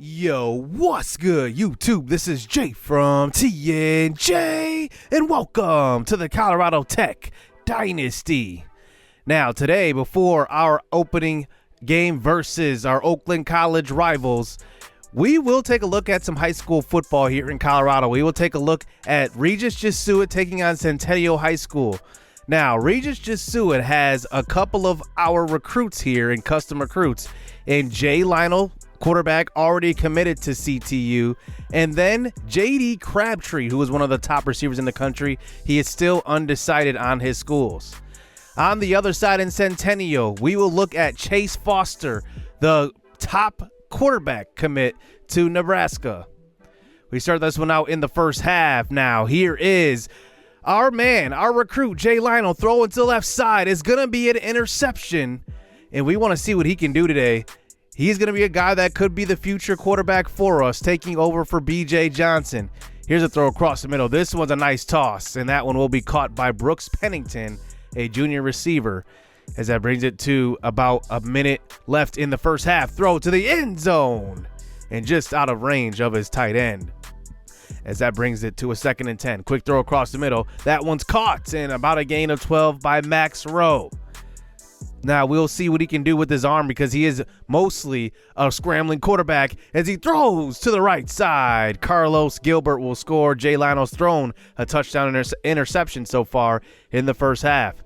Yo, what's good, YouTube? This is Jay from TNJ, and welcome to the Colorado Tech Dynasty. Now, today, before our opening game versus our Oakland College rivals, we will take a look at some high school football here in Colorado. We will take a look at Regis Jesuit taking on Centennial High School. Now, Regis Jesuit has a couple of our recruits here and custom recruits, and Jay Lionel, quarterback, already committed to CTU, and then JD Crabtree, who is one of the top receivers in the country. He is still undecided on his schools. On the other side in Centennial, we will look at Chase Foster, the top quarterback commit to Nebraska. We start this one out in the first half. Now, here is our man, our recruit, Jay Lionel, throwing to the left side. Is going to be an interception, and we want to see what he can do today. He's going to be a guy that could be the future quarterback for us, taking over for B.J. Johnson. Here's a throw across the middle. This one's a nice toss, and that one will be caught by Brooks Pennington, a junior receiver, as that brings it to about a minute left in the first half. Throw to the end zone, and just out of range of his tight end, as that brings it to a 2nd and 10. Quick throw across the middle. That one's caught, and about a gain of 12 by Max Rowe. Now, we'll see what he can do with his arm, because he is mostly a scrambling quarterback as he throws to the right side. Carlos Gilbert will score. Jay Lionel's thrown a touchdown interception so far in the first half.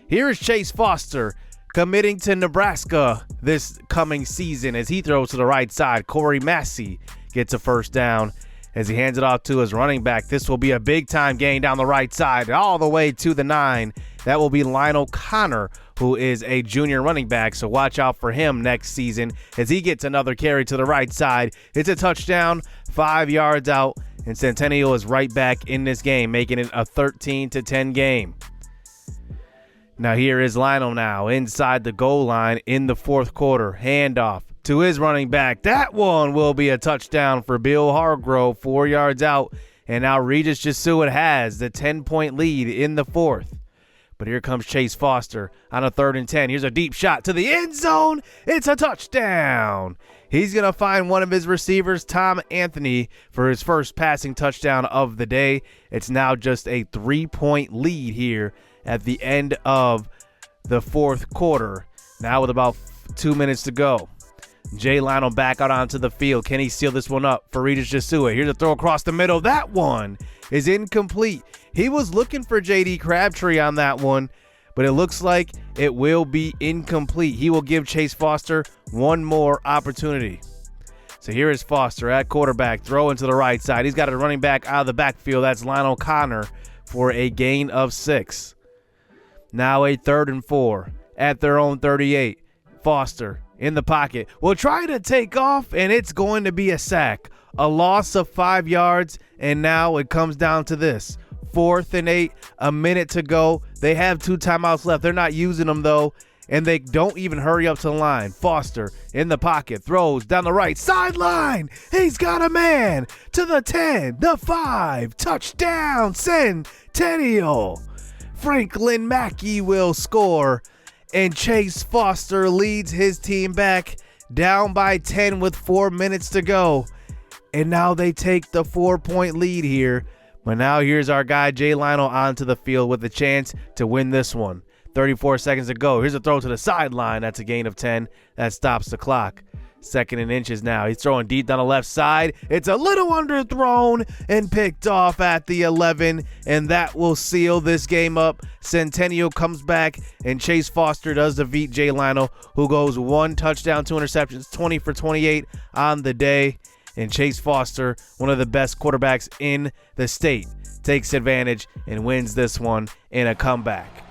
Here is Chase Foster committing to Nebraska this coming season as he throws to the right side. Corey Massey gets a first down as he hands it off to his running back. This will be a big-time gain down the right side all the way to the 9. That will be Lionel Connor, who is a junior running back, so watch out for him next season as he gets another carry to the right side. It's a touchdown, 5 yards out, and Centennial is right back in this game, making it a 13-10 game. Now here is Lionel now inside the goal line in the fourth quarter. Handoff to his running back. That one will be a touchdown for Bill Hargrove, 4 yards out, and now Regis Jesuit has the 10-point lead in the fourth. But here comes Chase Foster on a 3rd and 10. Here's a deep shot to the end zone. It's a touchdown. He's going to find one of his receivers, Tom Anthony, for his first passing touchdown of the day. It's now just a 3-point lead here at the end of the fourth quarter. Now with about 2 minutes to go. Jay Lionel back out onto the field. Can he seal this one up for Regis Jesuit? Here's a throw across the middle. That one is incomplete. He was looking for JD Crabtree on that one, but it looks like it will be incomplete. He will give Chase Foster one more opportunity. So here is Foster at quarterback, throwing to the right side. He's got a running back out of the backfield. That's Lionel Connor for a gain of 6. Now a 3rd and 4 at their own 38. Foster in the pocket will try to take off, and it's going to be a sack. A loss of 5 yards, and now it comes down to this. 4th and 8, a minute to go. They have 2 timeouts left. They're not using them, though, and they don't even hurry up to the line. Foster in the pocket, throws down the right sideline. He's got a man to the 10, the 5. Touchdown, Centennial. Franklin Mackey will score, and Chase Foster leads his team back down by 10 with 4 minutes to go. And now they take the 4-point lead here. But now here's our guy, Jay Lionel, onto the field with a chance to win this one. 34 seconds to go. Here's a throw to the sideline. That's a gain of 10. That stops the clock. 2nd and inches now. He's throwing deep down the left side. It's a little underthrown and picked off at the 11, and that will seal this game up. Centennial comes back, and Chase Foster does defeat Jay Lionel, who goes 1 touchdown, 2 interceptions, 20 for 28 on the day. And Chase Foster, one of the best quarterbacks in the state, takes advantage and wins this one in a comeback.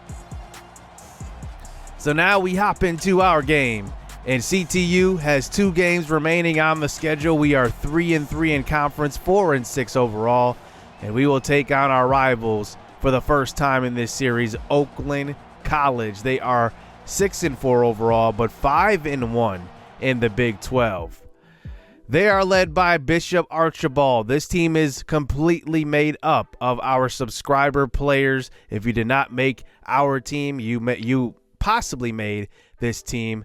So now we hop into our game, and CTU has 2 games remaining on the schedule. We are 3-3 in conference, 4-6 overall, and we will take on our rivals for the first time in this series, Oakland College. They are 6-4 overall, but 5-1 in the Big 12. They are led by Bishop Archibald. This team is completely made up of our subscriber players. If you did not make our team, you possibly made this team.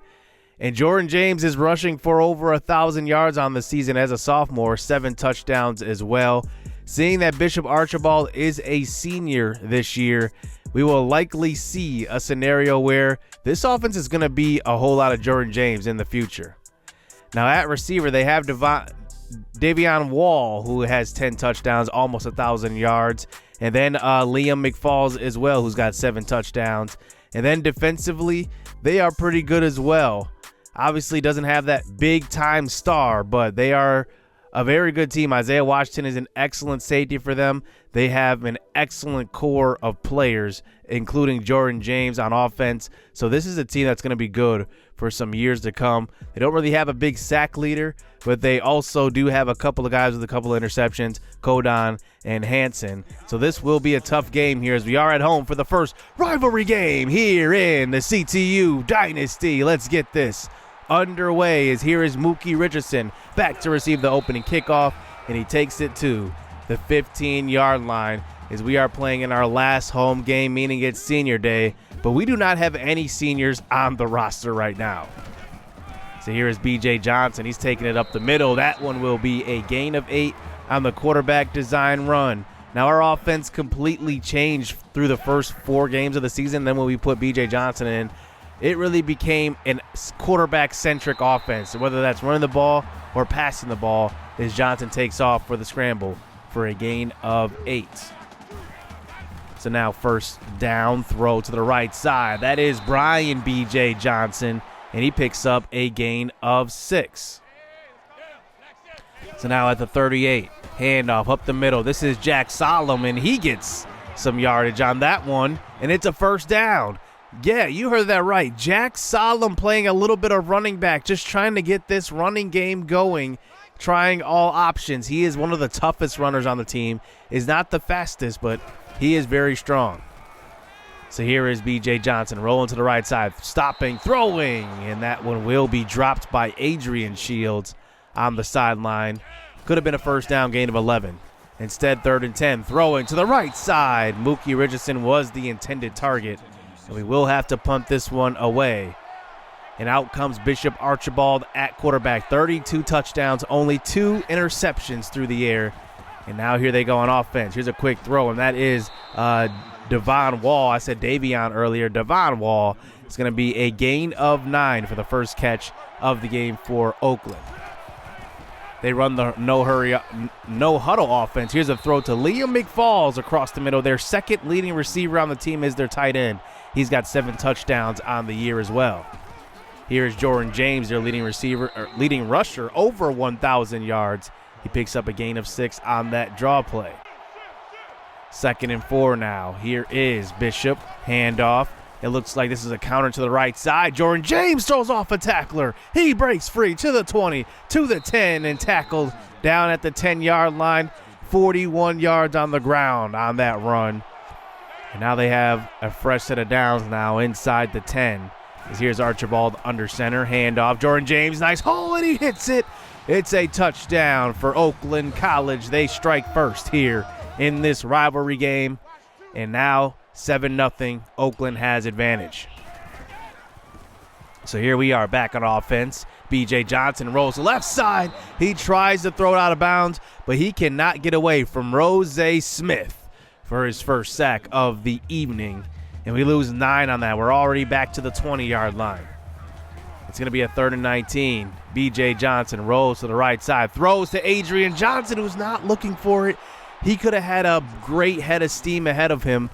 And Jordan James is rushing for over 1,000 yards on the season as a sophomore, 7 touchdowns as well. Seeing that Bishop Archibald is a senior this year, we will likely see a scenario where this offense is going to be a whole lot of Jordan James in the future. Now at receiver, they have Davion Wall, who has 10 touchdowns, almost 1,000 yards. And then Liam McFalls as well, who's got 7 touchdowns. And then defensively, they are pretty good as well. Obviously doesn't have that big-time star, but they are a very good team. Isaiah Washington is an excellent safety for them. They have an excellent core of players, including Jordan James on offense. So this is a team that's going to be good for some years to come. They don't really have a big sack leader, but they also do have a couple of guys with a couple of interceptions, Kodon and Hansen. So this will be a tough game here as we are at home for the first rivalry game here in the CTU Dynasty. Let's get this underway as here is Mookie Richardson back to receive the opening kickoff, and he takes it to the 15-yard line as we are playing in our last home game, meaning it's senior day, but we do not have any seniors on the roster right now. So here is B.J. Johnson. He's taking it up the middle. That one will be a gain of 8 on the quarterback design run. Now our offense completely changed through the first 4 games of the season. Then when we put B.J. Johnson in, it really became a quarterback-centric offense. Whether that's running the ball or passing the ball, as Johnson takes off for the scramble for a gain of 8. So now first down, throw to the right side. That is Brian B.J. Johnson, and he picks up a gain of 6. So now at the 38, handoff up the middle. This is Jack Solomon. He gets some yardage on that one, and it's a first down. Yeah, you heard that right. Jack Solomon playing a little bit of running back, just trying to get this running game going, trying all options. He is one of the toughest runners on the team. Is not the fastest, but he is very strong. So here is B.J. Johnson rolling to the right side, stopping, throwing, and that one will be dropped by Adrian Shields on the sideline. Could have been a first down, gain of 11. Instead, 3rd and 10, throwing to the right side. Mookie Richardson was the intended target, and we will have to punt this one away. And out comes Bishop Archibald at quarterback. 32 touchdowns, only 2 interceptions through the air. And now here they go on offense. Here's a quick throw, and that is Devon Wall. I said Davion earlier. Devon Wall is going to be a gain of 9 for the first catch of the game for Oakland. They run the no huddle offense. Here's a throw to Liam McFalls across the middle. Their second leading receiver on the team is their tight end. He's got 7 touchdowns on the year as well. Here's Jordan James, their leading rusher, over 1,000 yards. He picks up a gain of 6 on that draw play. 2nd and 4 now. Here is Bishop. Handoff. It looks like this is a counter to the right side. Jordan James throws off a tackler. He breaks free to the 20, to the 10, and tackled down at the 10-yard line. 41 yards on the ground on that run. And now they have a fresh set of downs now inside the 10. Here's Archibald under center. Handoff. Jordan James, nice hole, and he hits it. It's a touchdown for Oakland College. They strike first here in this rivalry game. And now 7-0. Oakland has advantage. So here we are back on offense. B.J. Johnson rolls to the left side. He tries to throw it out of bounds, but he cannot get away from Rose Smith for his first sack of the evening. And we lose 9 on that. We're already back to the 20-yard line. It's going to be a 3rd and 19. B.J. Johnson rolls to the right side, throws to Adrian Johnson, who's not looking for it. He could have had a great head of steam ahead of him,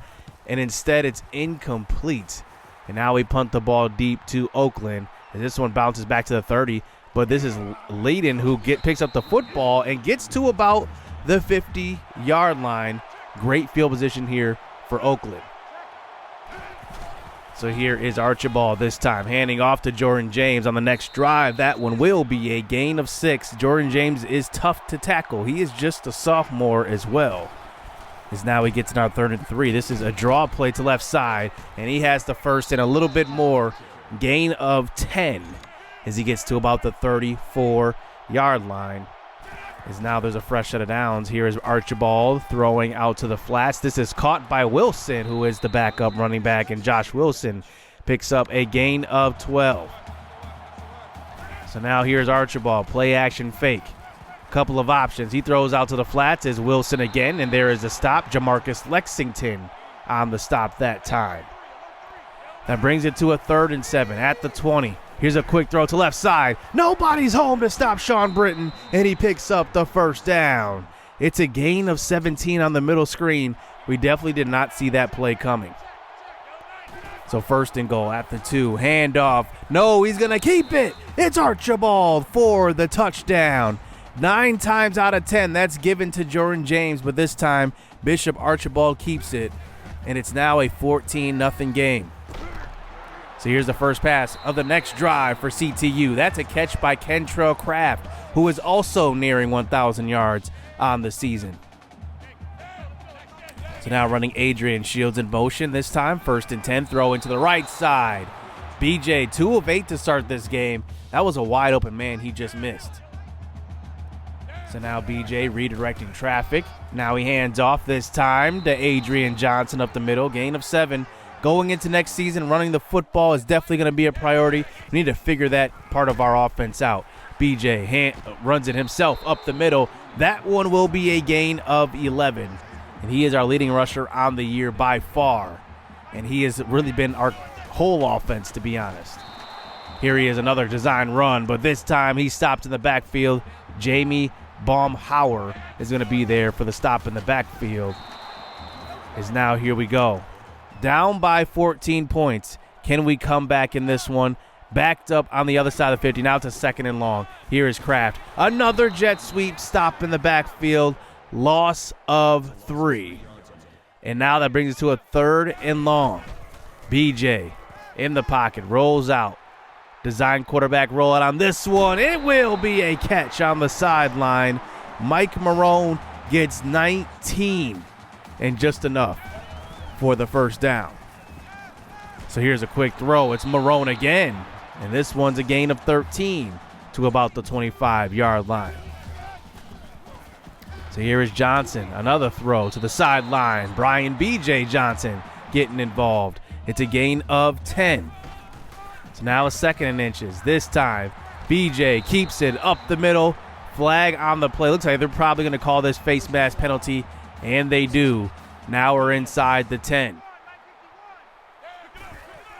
and instead it's incomplete. And now we punt the ball deep to Oakland. And this one bounces back to the 30, but this is Layden who picks up the football and gets to about the 50-yard line. Great field position here for Oakland. So here is Archibald this time, handing off to Jordan James on the next drive. That one will be a gain of 6. Jordan James is tough to tackle. He is just a sophomore as well. As now he gets now 3rd and 3. This is a draw play to left side, and he has the first and a little bit more, gain of 10 as he gets to about the 34-yard line. As now there's a fresh set of downs. Here is Archibald throwing out to the flats. This is caught by Wilson, who is the backup running back, and Josh Wilson picks up a gain of 12. So now here's Archibald, play action fake. Couple of options. He throws out to the flats as Wilson again, and there is a stop. Jamarcus Lexington on the stop that time. That brings it to a 3rd and 7 at the 20. Here's a quick throw to left side. Nobody's home to stop Sean Britton, and he picks up the first down. It's a gain of 17 on the middle screen. We definitely did not see that play coming. So 1st and goal at the 2. Handoff. No, he's going to keep it. It's Archibald for the touchdown. 9 times out of 10, that's given to Jordan James, but this time Bishop Archibald keeps it, and it's now a 14-0 game. So here's the first pass of the next drive for CTU. That's a catch by Kentrell Kraft, who is also nearing 1,000 yards on the season. So now running Adrian Shields in motion this time. 1st and 10, throw into the right side. BJ, 2 of 8 to start this game. That was a wide open man he just missed. So now BJ redirecting traffic. Now he hands off this time to Adrian Johnson up the middle. Gain of 7. Going into next season, running the football is definitely going to be a priority. We need to figure that part of our offense out. BJ runs it himself up the middle. That one will be a gain of 11. And he is our leading rusher on the year by far. And he has really been our whole offense, to be honest. Here he is, another design run, but this time he stopped in the backfield. Jamie Baumhauer is going to be there for the stop in the backfield. Now here we go. Down by 14 points. Can we come back in this one? Backed up on the other side of the 50. Now it's a 2nd and long. Here is Kraft. Another jet sweep stop in the backfield. Loss of 3. And now that brings us to a 3rd and long. BJ in the pocket. Rolls out. Design quarterback rollout on this one. It will be a catch on the sideline. Mike Marone gets 19 and just enough for the first down. So here's a quick throw. It's Marone again. And this one's a gain of 13 to about the 25-yard line. So here is Johnson. Another throw to the sideline. Brian B.J. Johnson getting involved. It's a gain of 10. So now a 2nd and inches. This time, B.J. keeps it up the middle. Flag on the play. Looks like they're probably going to call this face mask penalty, and they do. Now we're inside the 10.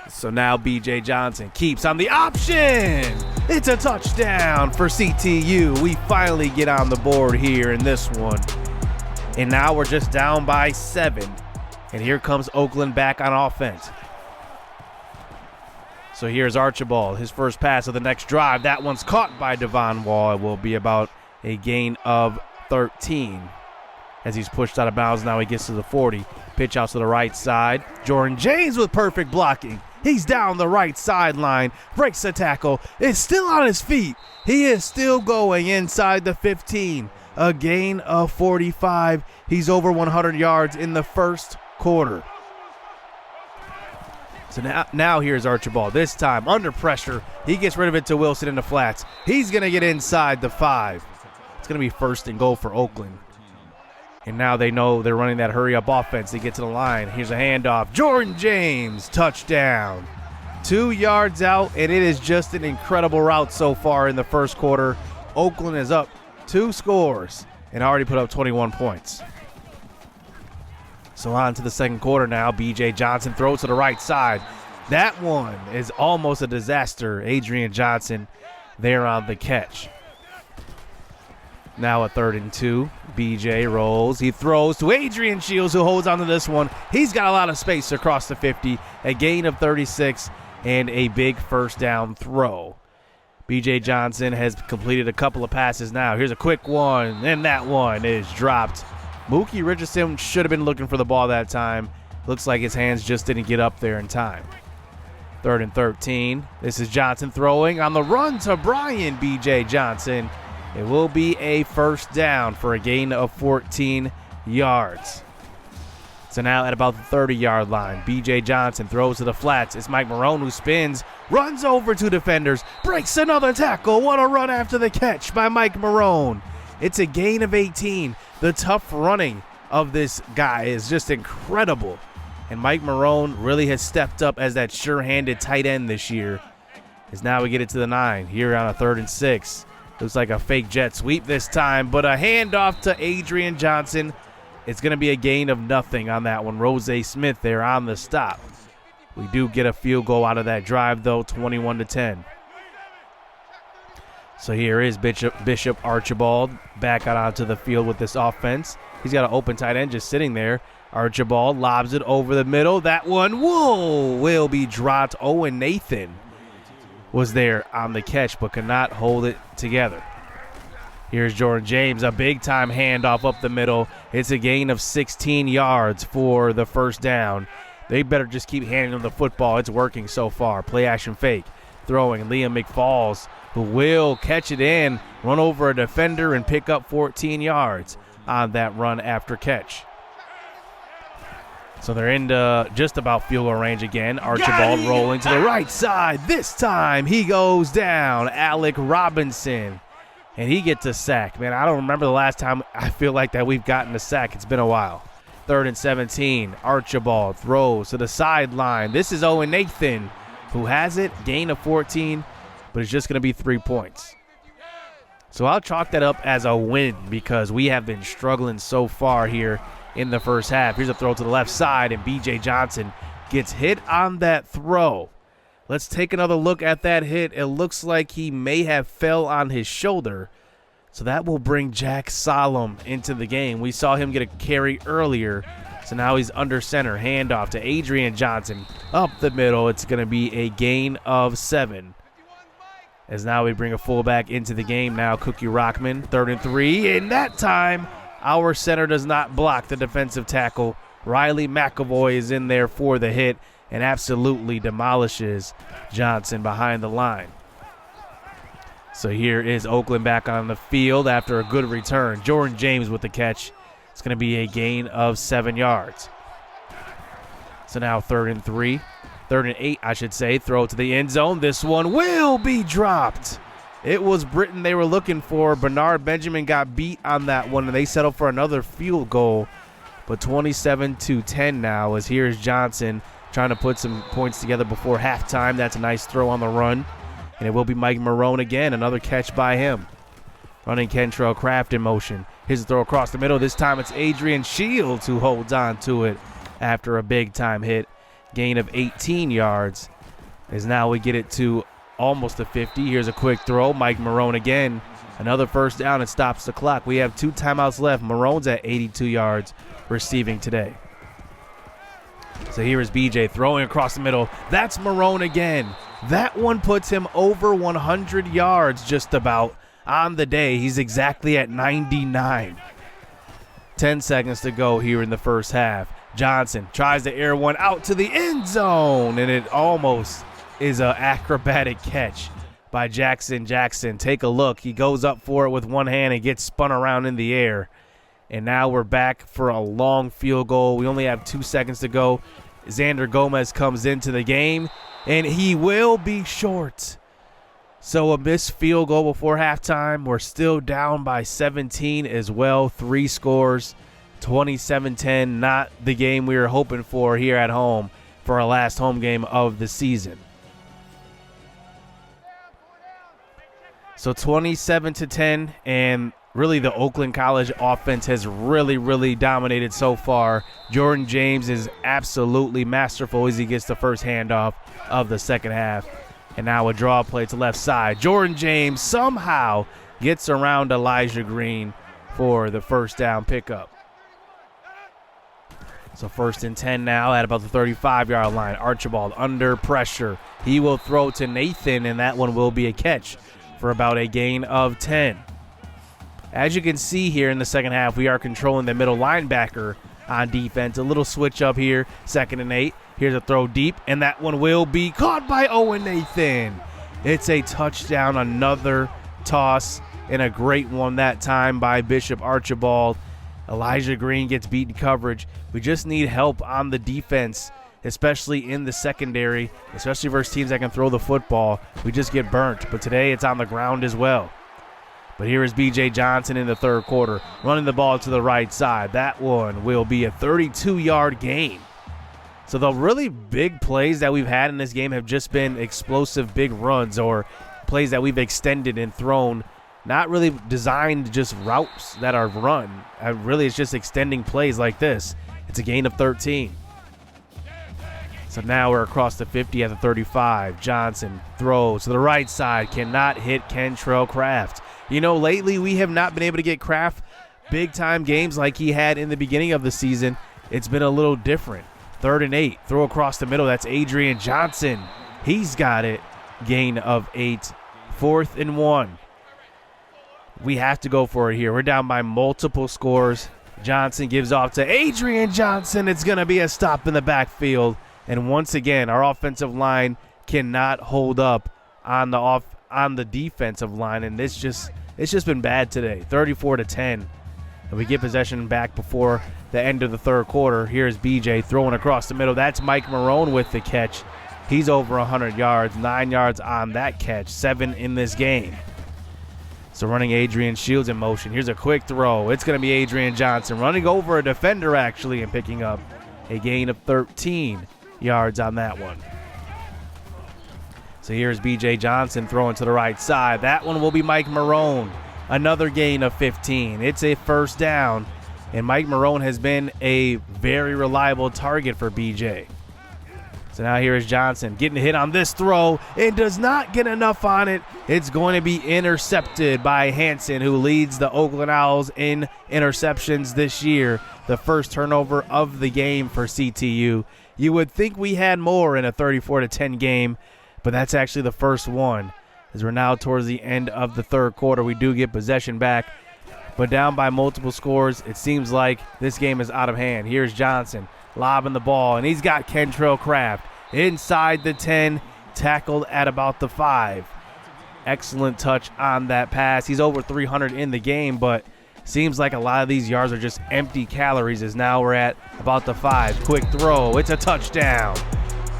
So now B.J. Johnson keeps on the option. It's a touchdown for CTU. We finally get on the board here in this one. And now we're just down by 7. And here comes Oakland back on offense. So here's Archibald, his first pass of the next drive. That one's caught by Devon Wall. It will be about a gain of 13 as he's pushed out of bounds. Now he gets to the 40. Pitch out to the right side. Jordan James with perfect blocking. He's down the right sideline, breaks the tackle, is still on his feet. He is still going inside the 15. A gain of 45. He's over 100 yards in the first quarter. So now here's Archibald. This time under pressure. He gets rid of it to Wilson in the flats. He's going to get inside the 5. It's going to be 1st and goal for Oakland. And now they know they're running that hurry-up offense. They get to the line. Here's a handoff. Jordan James, touchdown. 2 yards out, and it is just an incredible route so far in the first quarter. Oakland is up 2 scores and already put up 21 points. So on to the second quarter now. B.J. Johnson throws to the right side. That one is almost a disaster. Adrian Johnson there on the catch. Now a 3rd and 2. B.J. rolls. He throws to Adrian Shields, who holds on to this one. He's got a lot of space across the 50. A gain of 36 and a big first down throw. B.J. Johnson has completed a couple of passes now. Here's a quick one, and that one is dropped. Mookie Richardson should have been looking for the ball that time. Looks like his hands just didn't get up there in time. 3rd and 13. This is Johnson throwing on the run to Brian B.J. Johnson. It will be a first down for a gain of 14 yards. So now at about the 30-yard line, B.J. Johnson throws to the flats. It's Mike Marone who spins, runs over 2 defenders, breaks another tackle. What a run after the catch by Mike Marone. It's a gain of 18. The tough running of this guy is just incredible. And Mike Marone really has stepped up as that sure-handed tight end this year. As now we get it to the 9 here on a 3rd and 6. Looks like a fake jet sweep this time, but a handoff to Adrian Johnson. It's going to be a gain of nothing on that one. Rose Smith there on the stop. We do get a field goal out of that drive, though, 21-10. So here is Bishop Archibald back out onto the field with this offense. He's got an open tight end just sitting there. Archibald lobs it over the middle. That one, will be dropped. Owen Nathan was there on the catch but could not hold it together. Here's Jordan James, a big-time handoff up the middle. It's a gain of 16 yards for the first down. They better just keep handing them the football. It's working so far. Play action fake. Throwing Liam McFalls, who will catch it in, run over a defender, and pick up 14 yards on that run after catch. So they're into just about field goal range again. Archibald rolling to the right side. This time he goes down. Alec Robinson. And he gets a sack. Man, I don't remember the last time I feel like that we've gotten a sack. It's been a while. 3rd and 17. Archibald throws to the sideline. This is Owen Nathan, who has it. Gain of 14, but it's just going to be 3 points. So I'll chalk that up as a win because we have been struggling so far here in the first half. Here's a throw to the left side, and B.J. Johnson gets hit on that throw. Let's take another look at that hit. It looks like he may have fell on his shoulder. So that will bring Jack Solomon into the game. We saw him get a carry earlier. So now he's under center. Handoff to Adrian Johnson. Up the middle. It's going to be a gain of 7. As now we bring a fullback into the game now. Cookie Rockman, 3rd and 3. And that time, our center does not block the defensive tackle. Riley McAvoy is in there for the hit and absolutely demolishes Johnson behind the line. So here is Oakland back on the field after a good return. Jordan James with the catch. It's going to be a gain of 7 yards. So now 3rd and 3. 3rd and 8, I should say. Throw to the end zone. This one will be dropped. It was Britton they were looking for. Bernard Benjamin got beat on that one, and they settled for another field goal. But 27-10 now, as here's Johnson trying to put some points together before halftime. That's a nice throw on the run. And it will be Mike Marone again, another catch by him. Running Kentrell Craft in motion. Here's a throw across the middle. This time it's Adrian Shields who holds on to it after a big-time hit. Gain of 18 yards. As now we get it to almost a 50. Here's a quick throw. Mike Marone again. Another first down and stops the clock. We have 2 timeouts left. Marone's at 82 yards receiving today. So here is BJ throwing across the middle. That's Marone again. That one puts him over 100 yards just about on the day. He's exactly at 99. 10 seconds to go here in the first half. Johnson tries to air one out to the end zone, and it almost is an acrobatic catch by Jackson Jackson. Take a look. He goes up for it with one hand and gets spun around in the air. And now we're back for a long field goal. We only have 2 seconds to go. Xander Gomez comes into the game, and he will be short. So a missed field goal before halftime. We're still down by 17 as well. 3 scores, 27-10. Not the game we were hoping for here at home for our last home game of the season. So 27-10, and really the Oakland College offense has really dominated so far. Jordan James is absolutely masterful as he gets the first handoff of the second half. And now a draw play to left side. Jordan James somehow gets around Elijah Green for the first down pickup. So 1st and 10 now at about the 35-yard line. Archibald under pressure. He will throw to Nathan, and that one will be a catch for about a gain of 10. As you can see here in the second half, we are controlling the middle linebacker on defense. A little switch up here, 2nd and 8. Here's a throw deep, and that one will be caught by Owen Nathan. It's a touchdown, another toss, and a great one that time by Bishop Archibald. Elijah Green gets beat in coverage. We just need help on the defense, especially in the secondary, especially versus teams that can throw the football. We just get burnt, but today it's on the ground as well. But here is B.J. Johnson in the third quarter, running the ball to the right side. That one will be a 32-yard gain. So the really big plays that we've had in this game have just been explosive big runs or plays that we've extended and thrown, not really designed just routes that are run. Really, it's just extending plays like this. It's a gain of 13. So now we're across the 50 at the 35. Johnson throws to the right side, cannot hit Kentrell Kraft. You know, lately we have not been able to get Kraft big-time games like he had in the beginning of the season. It's been a little different. 3rd and 8, throw across the middle. That's Adrian Johnson. He's got it. Gain of 8. 4th and 1. We have to go for it here. We're down by multiple scores. Johnson gives off to Adrian Johnson. It's going to be a stop in the backfield. And once again, our offensive line cannot hold up on the defensive line, and it's just been bad today. 34-10. And we get possession back before the end of the 3rd quarter. Here's BJ throwing across the middle. That's Mike Marone with the catch. He's over 100 yards, 9 yards on that catch, 7 in this game. So running Adrian Shields in motion. Here's a quick throw. It's going to be Adrian Johnson running over a defender actually and picking up a gain of 13 yards on that one. So here's BJ Johnson throwing to the right side. That one will be Mike Marone. Another gain of 15. It's a 1st down, and Mike Marone has been a very reliable target for BJ. So now here is Johnson getting hit on this throw and does not get enough on it. It's going to be intercepted by Hansen, who leads the Oakland Owls in interceptions this year. The first turnover of the game for CTU. You would think we had more in a 34-10 game, but that's actually the first one. As we're now towards the end of the 3rd quarter, we do get possession back, but down by multiple scores. It seems like this game is out of hand. Here's Johnson lobbing the ball, and he's got Kentrell Kraft inside the 10, tackled at about the 5. Excellent touch on that pass. He's over 300 in the game, but seems like a lot of these yards are just empty calories, as now we're at about the 5. Quick throw. It's a touchdown.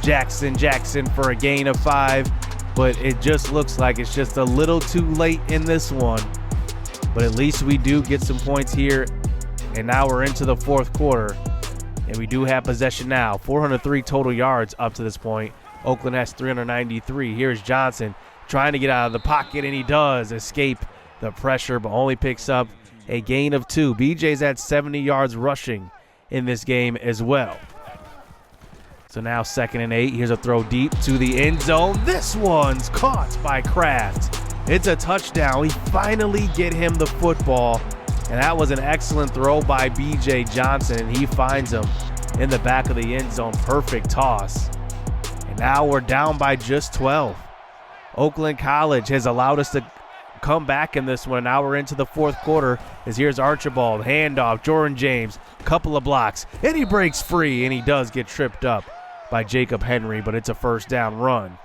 Jackson for a gain of 5. But it just looks like it's just a little too late in this one. But at least we do get some points here. And now we're into the 4th quarter. And we do have possession now. 403 total yards up to this point. Oakland has 393. Here's Johnson trying to get out of the pocket, and he does escape the pressure, but only picks up a gain of 2. BJ's at 70 yards rushing in this game as well. So now 2nd and 8. Here's a throw deep to the end zone. This one's caught by Kraft. It's a touchdown. We finally get him the football. And that was an excellent throw by BJ Johnson. And he finds him in the back of the end zone. Perfect toss. And now we're down by just 12. Oakland College has allowed us to come back in this one. Now we're into the 4th quarter. As here's Archibald. Handoff. Jordan James. Couple of blocks. And he breaks free. And he does get tripped up by Jacob Henry, but it's a 1st down run.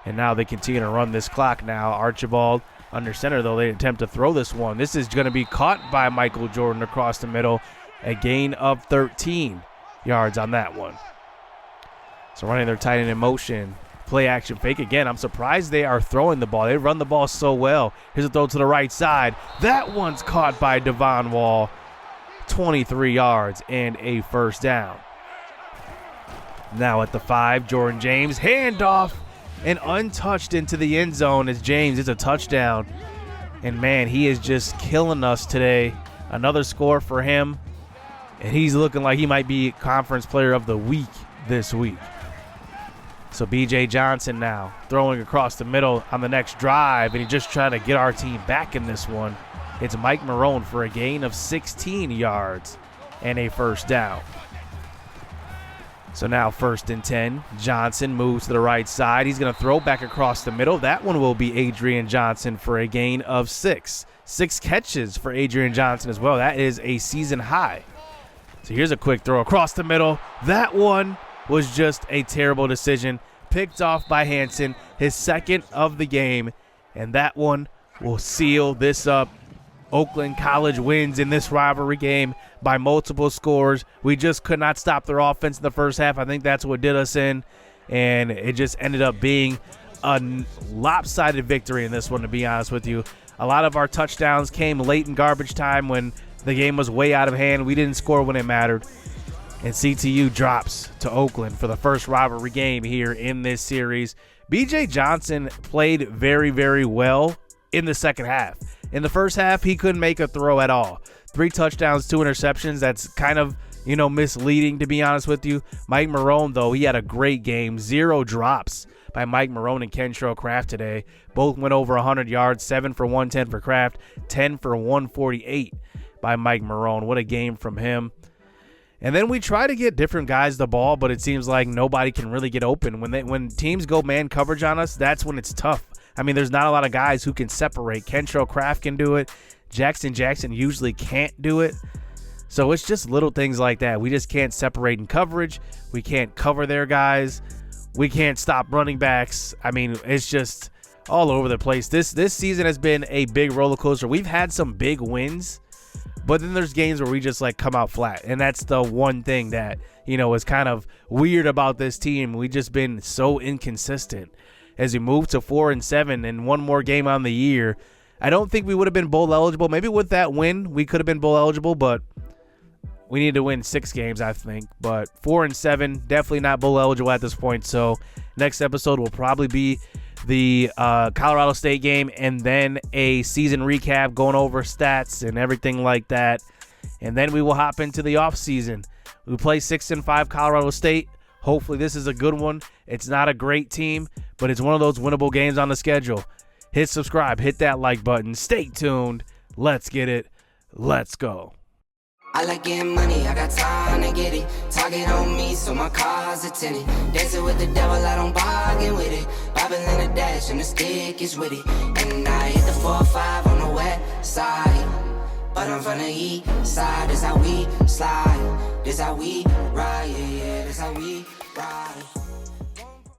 And now they continue to run this clock now. Archibald under center, though. They attempt to throw this one. This is going to be caught by Michael Jordan across the middle. A gain of 13 yards on that one. So running their tight end in motion. Play action fake again. I'm surprised they are throwing the ball. They run the ball so well. Here's a throw to the right side. That one's caught by Devon Wall. 23 yards and a 1st down. Now at the 5, Jordan James, handoff, and untouched into the end zone as James is a touchdown. And, man, he is just killing us today. Another score for him, and he's looking like he might be Conference Player of the Week this week. So BJ Johnson now throwing across the middle on the next drive, and he just trying to get our team back in this one. It's Mike Marone for a gain of 16 yards and a 1st down. So now 1st and 10. Johnson moves to the right side. He's going to throw back across the middle. That one will be Adrian Johnson for a gain of 6. 6 catches for Adrian Johnson as well. That is a season high. So here's a quick throw across the middle. That one was just a terrible decision. Picked off by Hansen, his 2nd of the game. And that one will seal this up. Oakland College wins in this rivalry game by multiple scores. We just could not stop their offense in the first half. I think that's what did us in, and it just ended up being a lopsided victory in this one, to be honest with you. A lot of our touchdowns came late in garbage time when the game was way out of hand. We didn't score when it mattered. And CTU drops to Oakland for the first rivalry game here in this series. BJ Johnson played very, very well in the second half. In the first half, he couldn't make a throw at all. 3 touchdowns, 2 interceptions. That's kind of, misleading, to be honest with you. Mike Marone, though, he had a great game. 0 drops by Mike Marone and Kentrell Kraft today. Both went over 100 yards, 7 for 110 for Kraft, 10 for 148 by Mike Marone. What a game from him. And then we try to get different guys the ball, but it seems like nobody can really get open. When teams go man coverage on us, that's when it's tough. I mean, there's not a lot of guys who can separate. Kentrell Kraft can do it. Jackson usually can't do it. So it's just little things like that. We just can't separate in coverage. We can't cover their guys. We can't stop running backs. I mean, it's just all over the place. This season has been a big roller coaster. We've had some big wins, but then there's games where we just come out flat. And that's the one thing that, is kind of weird about this team. We've just been so inconsistent. As we move to 4-7 and one more game on the year, I don't think we would have been bowl eligible. Maybe with that win, we could have been bowl eligible, but we need to win 6 games, I think. But 4-7, definitely not bowl eligible at this point. So next episode will probably be the Colorado State game and then a season recap going over stats and everything like that. And then we will hop into the offseason. We play 6-5 Colorado State. Hopefully this is a good one. It's not a great team, but it's one of those winnable games on the schedule. Hit subscribe, hit that like button. Stay tuned. Let's get it. Let's go. I like getting money, I got time to get it. Target on me, so my car's a tenant. Dancing with the devil, I don't bargain with it. Bobbing in the dash, and the stick is with it. And I hit the 4-5 on the west side. But I'm from the east side, this how we slide. This how we ride, yeah, this how we ride.